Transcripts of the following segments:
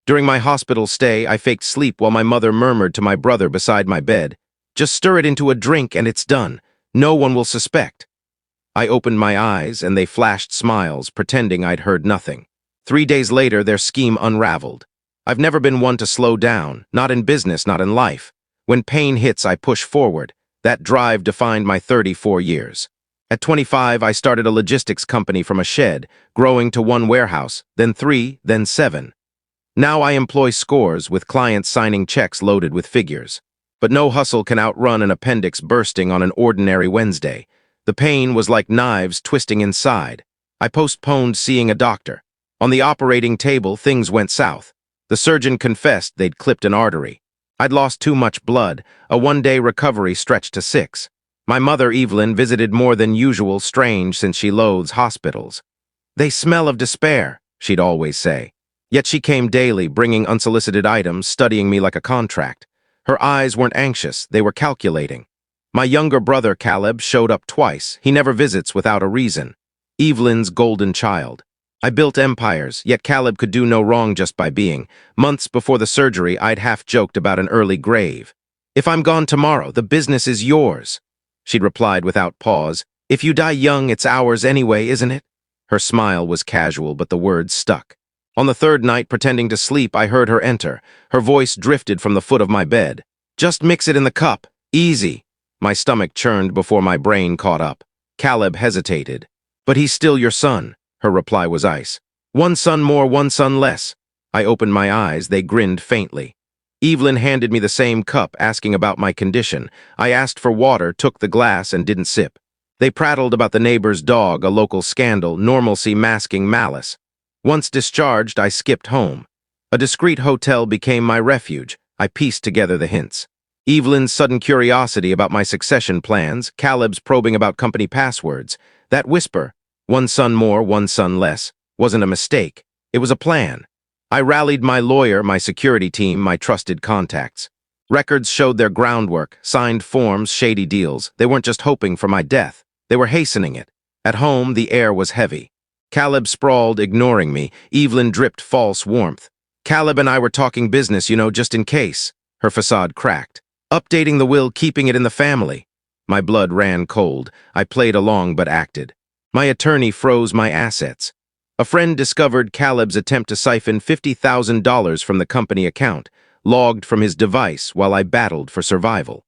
During my hospital stay, I faked sleep while my mother murmured to my brother beside my bed, "Just stir it into a drink and it's done. No one will suspect." I opened my eyes and they flashed smiles, pretending I'd heard nothing. 3 days later, their scheme unraveled. I've never been one to slow down, not in business, not in life. When pain hits, I push forward. That drive defined my 34 years. At 25, I started a logistics company from a shed, growing to 1 warehouse, then 3, then 7. Now I employ scores, with clients signing checks loaded with figures. But no hustle can outrun an appendix bursting on an ordinary Wednesday. The pain was like knives twisting inside. I postponed seeing a doctor. On the operating table, things went south. The surgeon confessed they'd clipped an artery. I'd lost too much blood. A 1-day recovery stretched to 6. My mother, Evelyn, visited more than usual, strange since she loathes hospitals. "They smell of despair," she'd always say. Yet she came daily, bringing unsolicited items, studying me like a contract. Her eyes weren't anxious, they were calculating. My younger brother, Caleb, showed up twice. He never visits without a reason. Evelyn's golden child. I built empires, yet Caleb could do no wrong just by being. Months before the surgery, I'd half-joked about an early grave. "If I'm gone tomorrow, the business is yours." She'd replied without pause, "If you die young, it's ours anyway, isn't it?" Her smile was casual, but the words stuck. On the 3rd night, pretending to sleep, I heard her enter. Her voice drifted from the foot of my bed. "Just mix it in the cup. Easy." My stomach churned before my brain caught up. Caleb hesitated. "But he's still your son." Her reply was ice. "One son more, one son less." I opened my eyes, they grinned faintly. Evelyn handed me the same cup, asking about my condition. I asked for water, took the glass, and didn't sip. They prattled about the neighbor's dog, a local scandal, normalcy masking malice. Once discharged, I skipped home. A discreet hotel became my refuge. I pieced together the hints. Evelyn's sudden curiosity about my succession plans, Caleb's probing about company passwords. That whisper, "One son more, one son less," wasn't a mistake. It was a plan. I rallied my lawyer, my security team, my trusted contacts. Records showed their groundwork, signed forms, shady deals. They weren't just hoping for my death. They were hastening it. At home, the air was heavy. Caleb sprawled, ignoring me. Evelyn dripped false warmth. "Caleb and I were talking business, just in case." Her facade cracked. "Updating the will, keeping it in the family." My blood ran cold. I played along but acted. My attorney froze my assets. A friend discovered Caleb's attempt to siphon $50,000 from the company account, logged from his device while I battled for survival.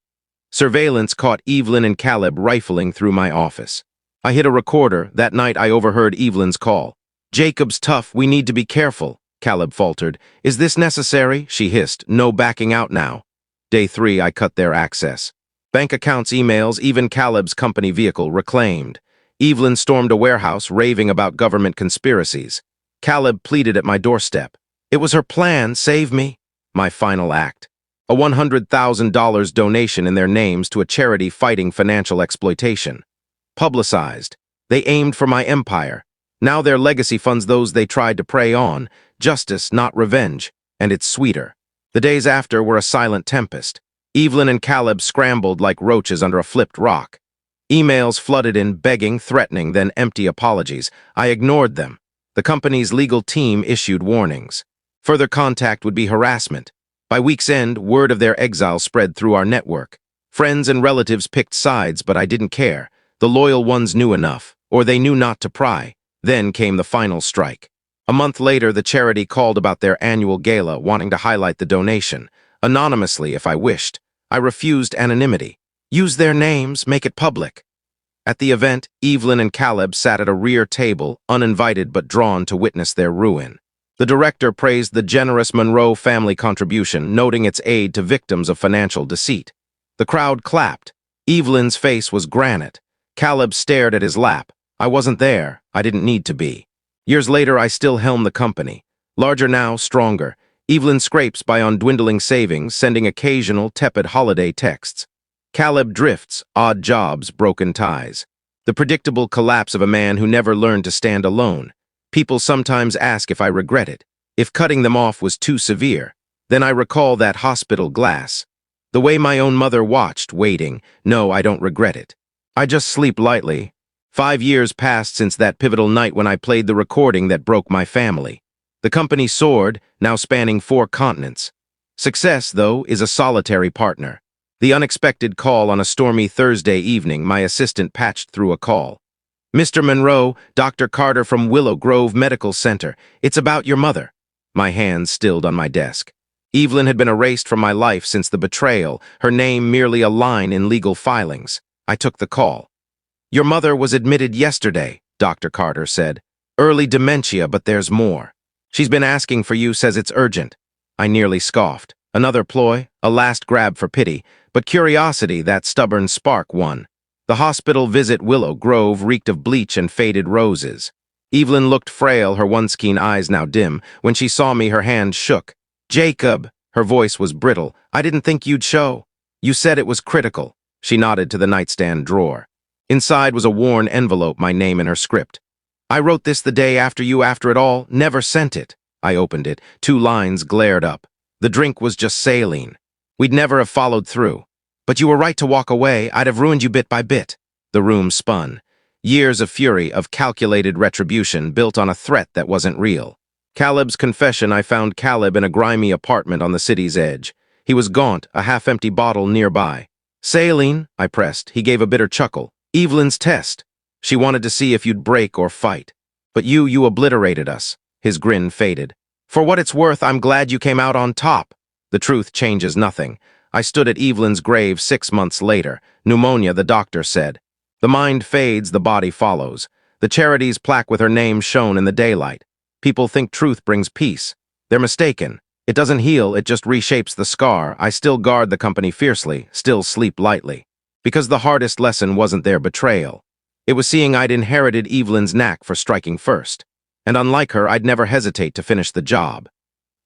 Surveillance caught Evelyn and Caleb rifling through my office. I hit a recorder. That night I overheard Evelyn's call. "Jacob's tough, we need to be careful," Caleb faltered. "Is this necessary?" she hissed. "No backing out now." Day 3, I cut their access. Bank accounts, emails, even Caleb's company vehicle reclaimed. Evelyn stormed a warehouse, raving about government conspiracies. Caleb pleaded at my doorstep. It was her plan, save me. My final act. A $100,000 donation in their names to a charity fighting financial exploitation. Publicized. They aimed for my empire. Now their legacy funds those they tried to prey on. Justice, not revenge. And it's sweeter. The days after were a silent tempest. Evelyn and Caleb scrambled like roaches under a flipped rock. Emails flooded in, begging, threatening, then empty apologies. I ignored them. The company's legal team issued warnings. Further contact would be harassment. By week's end, word of their exile spread through our network. Friends and relatives picked sides, but I didn't care. The loyal ones knew enough, or they knew not to pry. Then came the final strike. A month later, the charity called about their annual gala, wanting to highlight the donation. Anonymously, if I wished. I refused anonymity. Use their names, make it public. At the event, Evelyn and Caleb sat at a rear table, uninvited but drawn to witness their ruin. The director praised the generous Monroe family contribution, noting its aid to victims of financial deceit. The crowd clapped. Evelyn's face was granite. Caleb stared at his lap. I wasn't there. I didn't need to be. Years later, I still helm the company. Larger now, stronger. Evelyn scrapes by on dwindling savings, sending occasional, tepid holiday texts. Caleb drifts, odd jobs, broken ties. The predictable collapse of a man who never learned to stand alone. People sometimes ask if I regret it, if cutting them off was too severe. Then I recall that hospital glass. The way my own mother watched, waiting. No, I don't regret it. I just sleep lightly. 5 years passed since that pivotal night when I played the recording that broke my family. The company soared, now spanning 4 continents. Success, though, is a solitary partner. The unexpected call on a stormy Thursday evening, my assistant patched through a call. "Mr. Monroe, Dr. Carter from Willow Grove Medical Center. It's about your mother." My hands stilled on my desk. Evelyn had been erased from my life since the betrayal, her name merely a line in legal filings. I took the call. "Your mother was admitted yesterday," Dr. Carter said. "Early dementia, but there's more. She's been asking for you, says it's urgent." I nearly scoffed. Another ploy, a last grab for pity, but curiosity, that stubborn spark, won. The hospital visit Willow Grove reeked of bleach and faded roses. Evelyn looked frail, her once keen eyes now dim. When she saw me, her hand shook. "Jacob," her voice was brittle, "I didn't think you'd show. You said it was critical." She nodded to the nightstand drawer. Inside was a worn envelope, my name in her script. "I wrote this the day after you, after it all, never sent it." I opened it. 2 lines glared up. The drink was just saline. We'd never have followed through. "But you were right to walk away. I'd have ruined you bit by bit." The room spun. Years of fury, of calculated retribution built on a threat that wasn't real. Caleb's confession. I found Caleb in a grimy apartment on the city's edge. He was gaunt, a half-empty bottle nearby. "Saline," I pressed. He gave a bitter chuckle. "Evelyn's test. She wanted to see if you'd break or fight. But you obliterated us." His grin faded. "For what it's worth, I'm glad you came out on top." The truth changes nothing. I stood at Evelyn's grave 6 months later. Pneumonia, the doctor said. The mind fades, the body follows. The charity's plaque with her name shone in the daylight. People think truth brings peace. They're mistaken. It doesn't heal, it just reshapes the scar. I still guard the company fiercely, still sleep lightly. Because the hardest lesson wasn't their betrayal. It was seeing I'd inherited Evelyn's knack for striking first. And unlike her, I'd never hesitate to finish the job.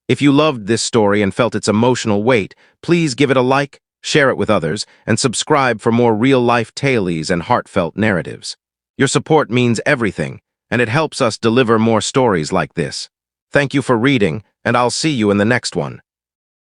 If you loved this story and felt its emotional weight, please give it a like, share it with others, and subscribe for more real-life tales and heartfelt narratives. Your support means everything, and it helps us deliver more stories like this. Thank you for reading, and I'll see you in the next one.